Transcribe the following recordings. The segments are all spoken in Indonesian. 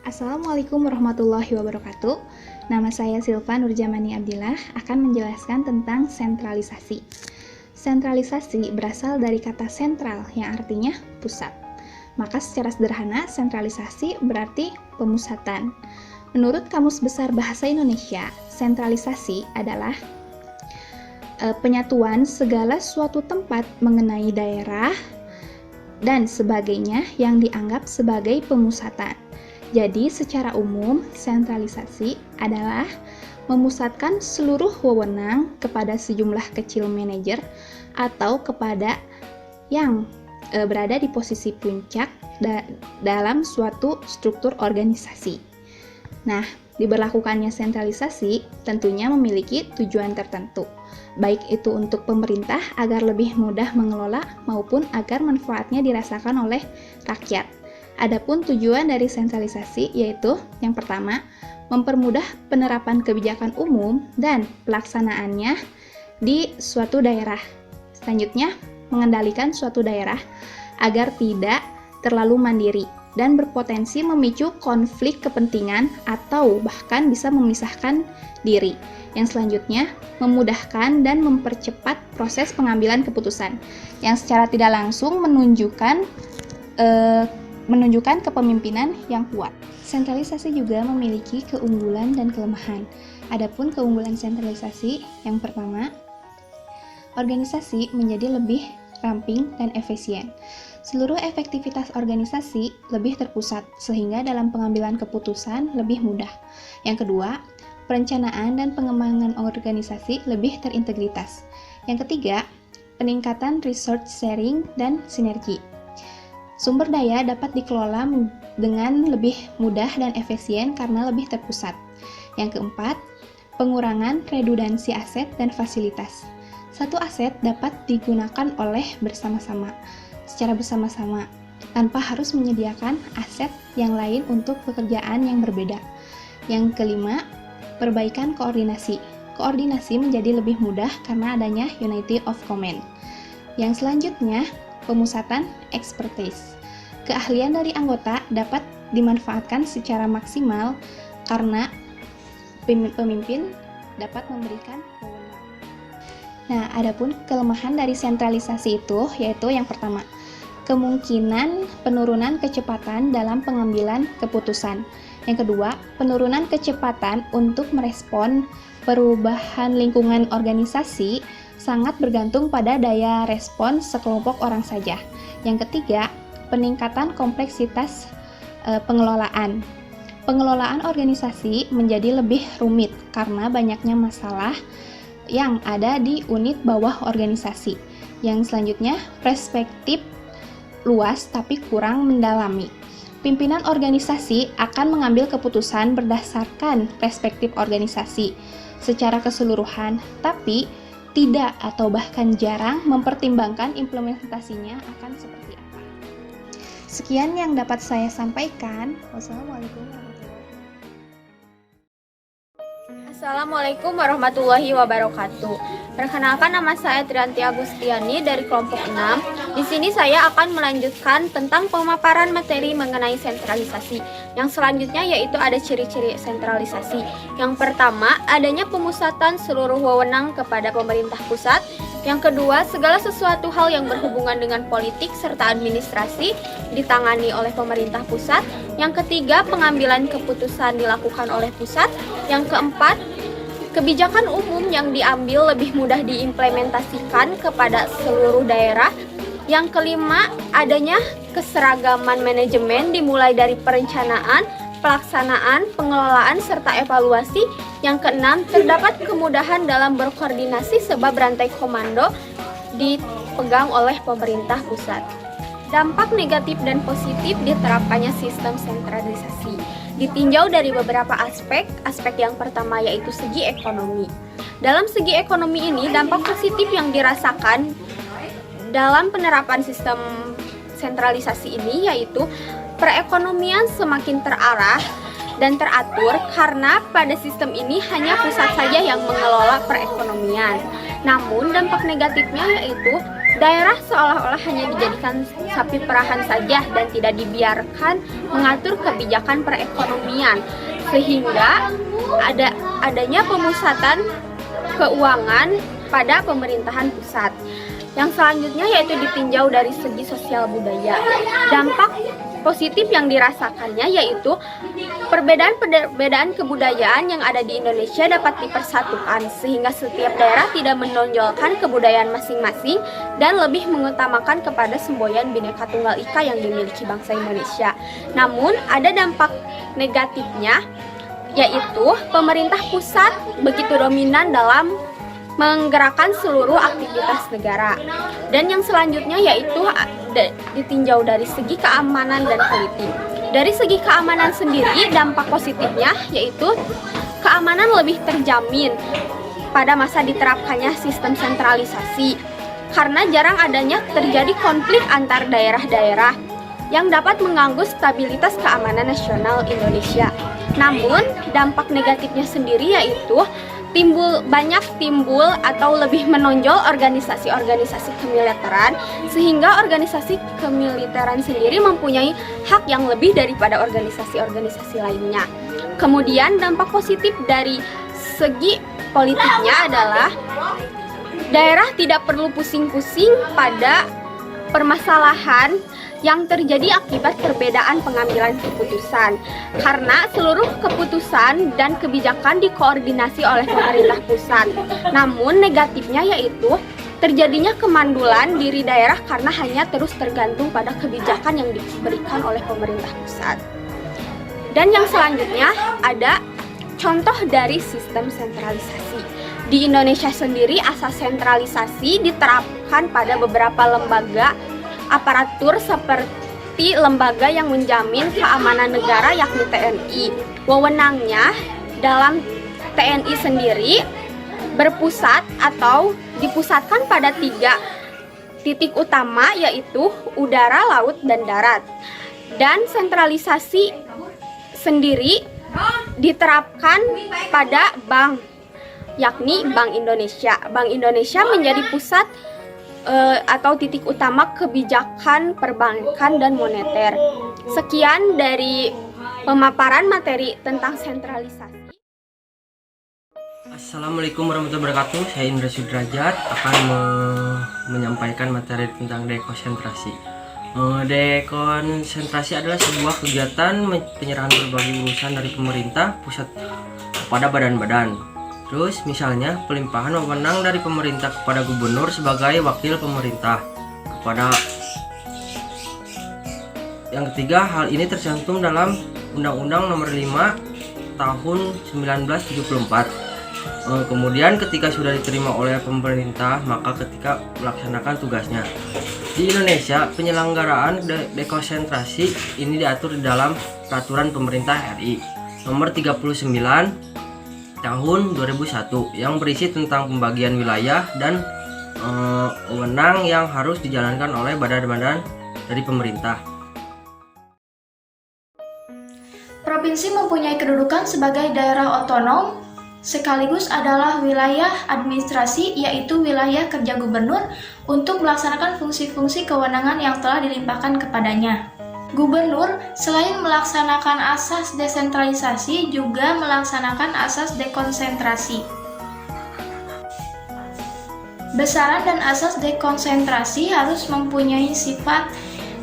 Assalamualaikum warahmatullahi wabarakatuh. Nama saya Silva Nurjamani Abdillah akan menjelaskan tentang sentralisasi. Sentralisasi berasal dari kata sentral yang artinya pusat. Maka secara sederhana, sentralisasi berarti pemusatan. Menurut Kamus Besar Bahasa Indonesia, sentralisasi adalah penyatuan segala suatu tempat mengenai daerah dan sebagainya yang dianggap sebagai pemusatan. Jadi, secara umum, sentralisasi adalah memusatkan seluruh wewenang kepada sejumlah kecil manajer atau kepada yang berada di posisi puncak dalam suatu struktur organisasi. Nah, diberlakukannya sentralisasi tentunya memiliki tujuan tertentu, baik itu untuk pemerintah agar lebih mudah mengelola maupun agar manfaatnya dirasakan oleh rakyat. Adapun tujuan dari sentralisasi yaitu yang pertama, mempermudah penerapan kebijakan umum dan pelaksanaannya di suatu daerah. Selanjutnya, mengendalikan suatu daerah agar tidak terlalu mandiri dan berpotensi memicu konflik kepentingan atau bahkan bisa memisahkan diri. Yang selanjutnya, memudahkan dan mempercepat proses pengambilan keputusan yang secara tidak langsung menunjukkan kepemimpinan yang kuat. Sentralisasi juga memiliki keunggulan dan kelemahan. Adapun keunggulan sentralisasi, yang pertama, organisasi menjadi lebih ramping dan efisien. Seluruh efektivitas organisasi lebih terpusat, sehingga dalam pengambilan keputusan lebih mudah. Yang kedua, perencanaan dan pengembangan organisasi lebih terintegritas. Yang ketiga, peningkatan resource sharing dan sinergi. Sumber daya dapat dikelola dengan lebih mudah dan efisien karena lebih terpusat. Yang keempat, pengurangan redundansi aset dan fasilitas. Satu aset dapat digunakan secara bersama-sama, tanpa harus menyediakan aset yang lain untuk pekerjaan yang berbeda. Yang kelima, perbaikan koordinasi. Koordinasi menjadi lebih mudah karena adanya unity of command. Yang selanjutnya, pemusatan expertise. Keahlian dari anggota dapat dimanfaatkan secara maksimal karena pemimpin dapat memberikan wewenang. Nah, adapun kelemahan dari sentralisasi itu yaitu yang pertama, kemungkinan penurunan kecepatan dalam pengambilan keputusan. Yang kedua, penurunan kecepatan untuk merespon perubahan lingkungan organisasi sangat bergantung pada daya respon sekelompok orang saja. Yang ketiga, peningkatan kompleksitas pengelolaan. Pengelolaan organisasi menjadi lebih rumit karena banyaknya masalah yang ada di unit bawah organisasi. Yang selanjutnya, perspektif luas tapi kurang mendalami. Pimpinan organisasi akan mengambil keputusan berdasarkan perspektif organisasi secara keseluruhan, tapi tidak atau bahkan jarang mempertimbangkan implementasinya akan seperti apa. Sekian yang dapat saya sampaikan. Wassalamualaikum warahmatullahi wabarakatuh. Assalamualaikum warahmatullahi wabarakatuh. Perkenalkan, nama saya Trianti Agustiani dari kelompok 6. Di sini saya akan melanjutkan tentang pemaparan materi mengenai sentralisasi. Yang selanjutnya yaitu ada ciri-ciri sentralisasi. Yang pertama, adanya pemusatan seluruh wewenang kepada pemerintah pusat. Yang kedua, segala sesuatu hal yang berhubungan dengan politik serta administrasi ditangani oleh pemerintah pusat. Yang ketiga, pengambilan keputusan dilakukan oleh pusat. Yang keempat, kebijakan umum yang diambil lebih mudah diimplementasikan kepada seluruh daerah. Yang kelima, adanya keseragaman manajemen dimulai dari perencanaan, pelaksanaan, pengelolaan, serta evaluasi. Yang keenam, terdapat kemudahan dalam berkoordinasi sebab rantai komando dipegang oleh pemerintah pusat. Dampak negatif dan positif diterapkannya sistem sentralisasi ditinjau dari beberapa aspek. Aspek yang pertama yaitu segi ekonomi. Dalam segi ekonomi ini, dampak positif yang dirasakan dalam penerapan sistem sentralisasi ini yaitu perekonomian semakin terarah dan teratur karena pada sistem ini hanya pusat saja yang mengelola perekonomian. Namun dampak negatifnya yaitu daerah seolah-olah hanya dijadikan sapi perahan saja dan tidak dibiarkan mengatur kebijakan perekonomian, sehingga adanya pemusatan keuangan pada pemerintahan pusat. Yang selanjutnya yaitu ditinjau dari segi sosial budaya. Dampak positif yang dirasakannya yaitu perbedaan kebudayaan yang ada di Indonesia dapat dipersatukan, sehingga setiap daerah tidak menonjolkan kebudayaan masing-masing dan lebih mengutamakan kepada semboyan Bhinneka Tunggal Ika yang dimiliki bangsa Indonesia. Namun ada dampak negatifnya, yaitu pemerintah pusat begitu dominan dalam menggerakkan seluruh aktivitas negara. Dan yang selanjutnya yaitu ditinjau dari segi keamanan dan politik. Dari segi keamanan sendiri, dampak positifnya yaitu keamanan lebih terjamin pada masa diterapkannya sistem sentralisasi, karena jarang adanya terjadi konflik antar daerah-daerah yang dapat mengganggu stabilitas keamanan nasional Indonesia. Namun, dampak negatifnya sendiri yaitu timbul atau lebih menonjol organisasi-organisasi kemiliteran, sehingga organisasi kemiliteran sendiri mempunyai hak yang lebih daripada organisasi-organisasi lainnya. Kemudian dampak positif dari segi politiknya adalah daerah tidak perlu pusing-pusing pada permasalahan yang terjadi akibat perbedaan pengambilan keputusan, karena seluruh keputusan dan kebijakan dikoordinasi oleh pemerintah pusat. Namun negatifnya yaitu terjadinya kemandulan diri daerah karena hanya terus tergantung pada kebijakan yang diberikan oleh pemerintah pusat. Dan yang selanjutnya ada contoh dari sistem sentralisasi. Di Indonesia sendiri asas sentralisasi diterapkan pada beberapa lembaga aparatur seperti lembaga yang menjamin keamanan negara yakni TNI. Wewenangnya dalam TNI sendiri berpusat atau dipusatkan pada 3 titik utama, yaitu udara, laut, dan darat. Dan sentralisasi sendiri diterapkan pada bank, yakni Bank Indonesia. Bank Indonesia menjadi pusat atau titik utama kebijakan perbankan dan moneter. Sekian dari pemaparan materi tentang sentralisasi. Assalamualaikum warahmatullahi wabarakatuh. Saya Indra Sudrajat akan menyampaikan materi tentang dekonsentrasi. Dekonsentrasi adalah sebuah kegiatan penyerahan berbagai urusan dari pemerintah pusat kepada badan-badan. Terus misalnya pelimpahan wewenang dari pemerintah kepada gubernur sebagai wakil pemerintah kepada. Yang ketiga, hal ini tercantum dalam Undang-Undang Nomor 5 Tahun 1974. Kemudian ketika sudah diterima oleh pemerintah, maka ketika melaksanakan tugasnya. Di Indonesia, penyelenggaraan dekonsentrasi ini diatur di dalam Peraturan Pemerintah RI Nomor 39 Tahun 2001 yang berisi tentang pembagian wilayah dan wewenang yang harus dijalankan oleh badan-badan dari pemerintah. Provinsi mempunyai kedudukan sebagai daerah otonom sekaligus adalah wilayah administrasi, yaitu wilayah kerja gubernur untuk melaksanakan fungsi-fungsi kewenangan yang telah dilimpahkan kepadanya. Gubernur selain melaksanakan asas desentralisasi juga melaksanakan asas dekonsentrasi. Besaran dan asas dekonsentrasi harus mempunyai sifat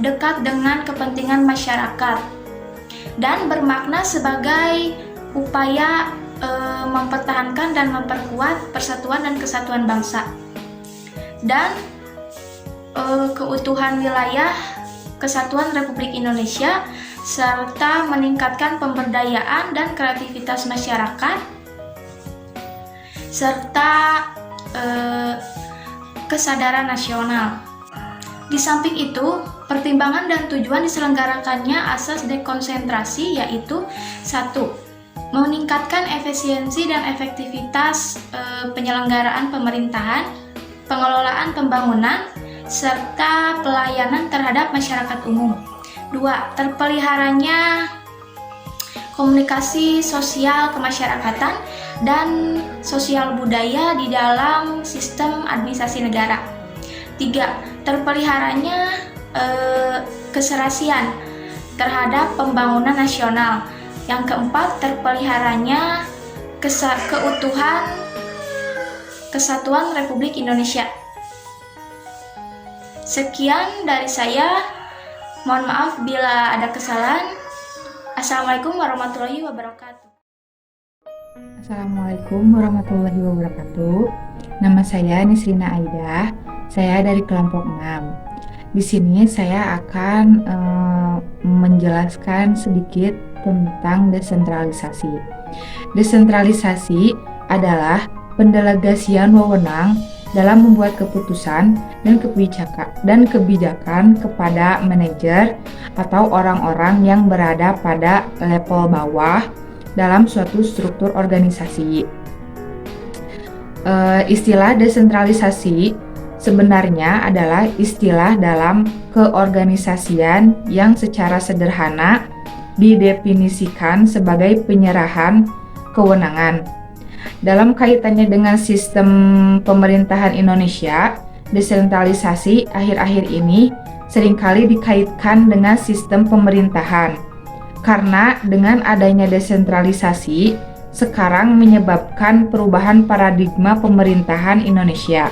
dekat dengan kepentingan masyarakat dan bermakna sebagai upaya mempertahankan dan memperkuat persatuan dan kesatuan bangsa dan keutuhan wilayah Kesatuan Republik Indonesia, serta meningkatkan pemberdayaan dan kreativitas masyarakat, serta kesadaran nasional. Di samping itu, pertimbangan dan tujuan diselenggarakannya asas dekonsentrasi yaitu 1. Meningkatkan efisiensi dan efektivitas penyelenggaraan pemerintahan, pengelolaan pembangunan, serta pelayanan terhadap masyarakat umum. 2. Terpeliharanya komunikasi sosial kemasyarakatan dan sosial budaya di dalam sistem administrasi negara. 3. Terpeliharanya keserasian terhadap pembangunan nasional. Yang keempat, terpeliharanya keutuhan kesatuan Republik Indonesia. Sekian dari saya. Mohon maaf bila ada kesalahan. Assalamualaikum warahmatullahi wabarakatuh. Assalamualaikum warahmatullahi wabarakatuh. Nama saya Nisrina Aida. Saya dari kelompok 6. Di sini saya akan menjelaskan sedikit tentang desentralisasi. Desentralisasi adalah pendelegasian wewenang dalam membuat keputusan dan kebijakan kepada manajer atau orang-orang yang berada pada level bawah dalam suatu struktur organisasi. Istilah desentralisasi sebenarnya adalah istilah dalam keorganisasian yang secara sederhana didefinisikan sebagai penyerahan kewenangan. Dalam kaitannya dengan sistem pemerintahan Indonesia, desentralisasi akhir-akhir ini seringkali dikaitkan dengan sistem pemerintahan. Karena dengan adanya desentralisasi, sekarang menyebabkan perubahan paradigma pemerintahan Indonesia.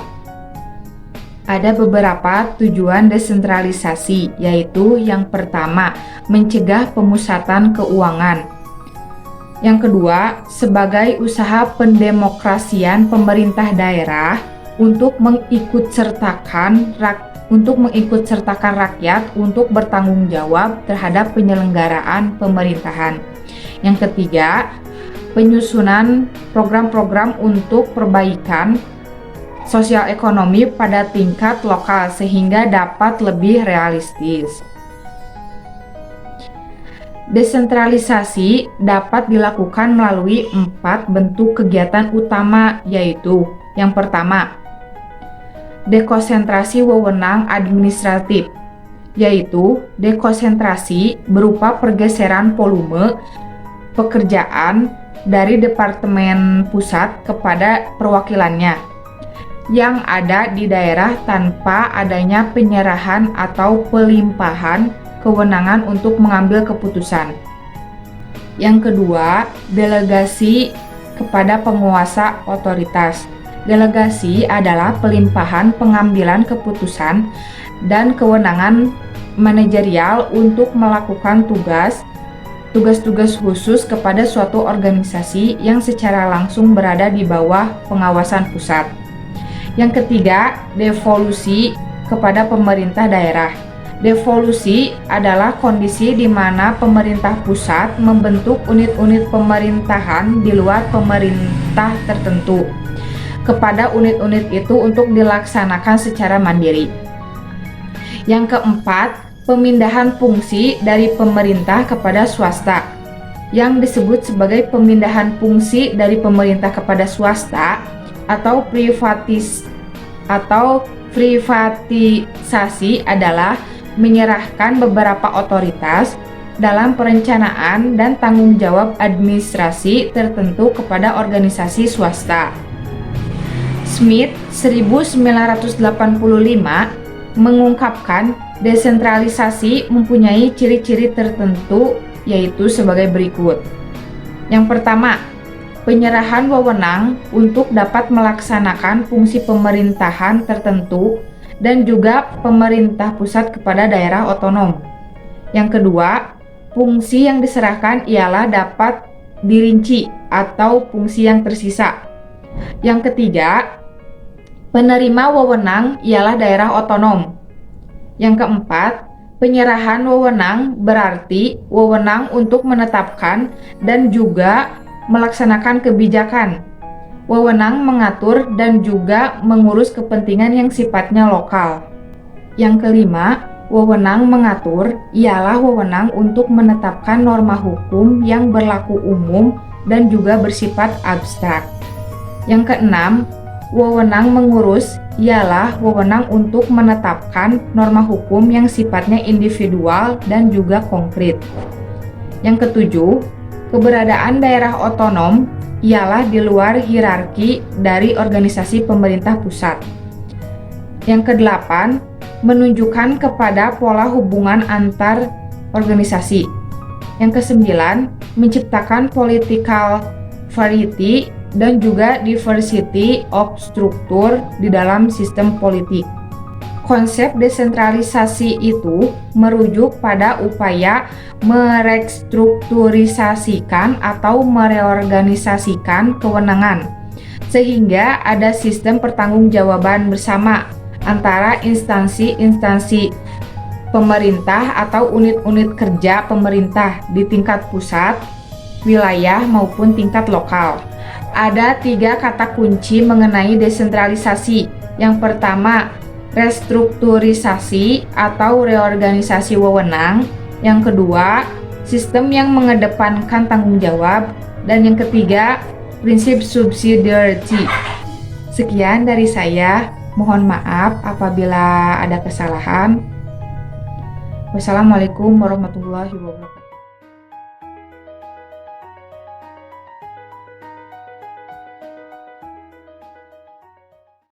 Ada beberapa tujuan desentralisasi, yaitu yang pertama, mencegah pemusatan keuangan. Yang kedua, sebagai usaha pendemokrasian pemerintah daerah untuk mengikutsertakan rakyat untuk bertanggung jawab terhadap penyelenggaraan pemerintahan. Yang ketiga, penyusunan program-program untuk perbaikan sosial ekonomi pada tingkat lokal sehingga dapat lebih realistis. Desentralisasi dapat dilakukan melalui 4 bentuk kegiatan utama, yaitu yang pertama, dekonsentrasi wewenang administratif, yaitu dekonsentrasi berupa pergeseran volume pekerjaan dari departemen pusat kepada perwakilannya yang ada di daerah tanpa adanya penyerahan atau pelimpahan kewenangan untuk mengambil keputusan. Yang kedua, delegasi kepada penguasa otoritas. Delegasi adalah pelimpahan pengambilan keputusan dan kewenangan manajerial untuk melakukan tugas-tugas khusus kepada suatu organisasi yang secara langsung berada di bawah pengawasan pusat. Yang ketiga, devolusi kepada pemerintah daerah. Devolusi adalah kondisi di mana pemerintah pusat membentuk unit-unit pemerintahan di luar pemerintah tertentu kepada unit-unit itu untuk dilaksanakan secara mandiri. Yang keempat, pemindahan fungsi dari pemerintah kepada swasta. Yang disebut sebagai pemindahan fungsi dari pemerintah kepada swasta atau privatisasi adalah menyerahkan beberapa otoritas dalam perencanaan dan tanggung jawab administrasi tertentu kepada organisasi swasta. Smith 1985 mengungkapkan desentralisasi mempunyai ciri-ciri tertentu, yaitu sebagai berikut. Yang pertama, penyerahan wewenang untuk dapat melaksanakan fungsi pemerintahan tertentu dan juga pemerintah pusat kepada daerah otonom. Yang kedua, fungsi yang diserahkan ialah dapat dirinci atau fungsi yang tersisa. Yang ketiga, penerima wewenang ialah daerah otonom. Yang keempat, penyerahan wewenang berarti wewenang untuk menetapkan dan juga melaksanakan kebijakan. Wewenang mengatur dan juga mengurus kepentingan yang sifatnya lokal. Yang kelima, wewenang mengatur ialah wewenang untuk menetapkan norma hukum yang berlaku umum dan juga bersifat abstrak. Yang keenam, wewenang mengurus ialah wewenang untuk menetapkan norma hukum yang sifatnya individual dan juga konkret. Yang ketujuh, keberadaan daerah otonom ialah di luar hierarki dari organisasi pemerintah pusat. Yang kedelapan, menunjukkan kepada pola hubungan antar organisasi. Yang kesembilan, menciptakan political variety dan juga diversity of struktur di dalam sistem politik. Konsep desentralisasi itu merujuk pada upaya merestrukturisasikan atau mereorganisasikan kewenangan, sehingga ada sistem pertanggungjawaban bersama antara instansi-instansi pemerintah atau unit-unit kerja pemerintah di tingkat pusat, wilayah, maupun tingkat lokal. Ada 3 kata kunci mengenai desentralisasi. Yang pertama, restrukturisasi atau reorganisasi wewenang. Yang kedua, sistem yang mengedepankan tanggung jawab. Dan yang ketiga, prinsip subsidiarity. Sekian dari saya. Mohon maaf apabila ada kesalahan. Wassalamualaikum warahmatullahi wabarakatuh.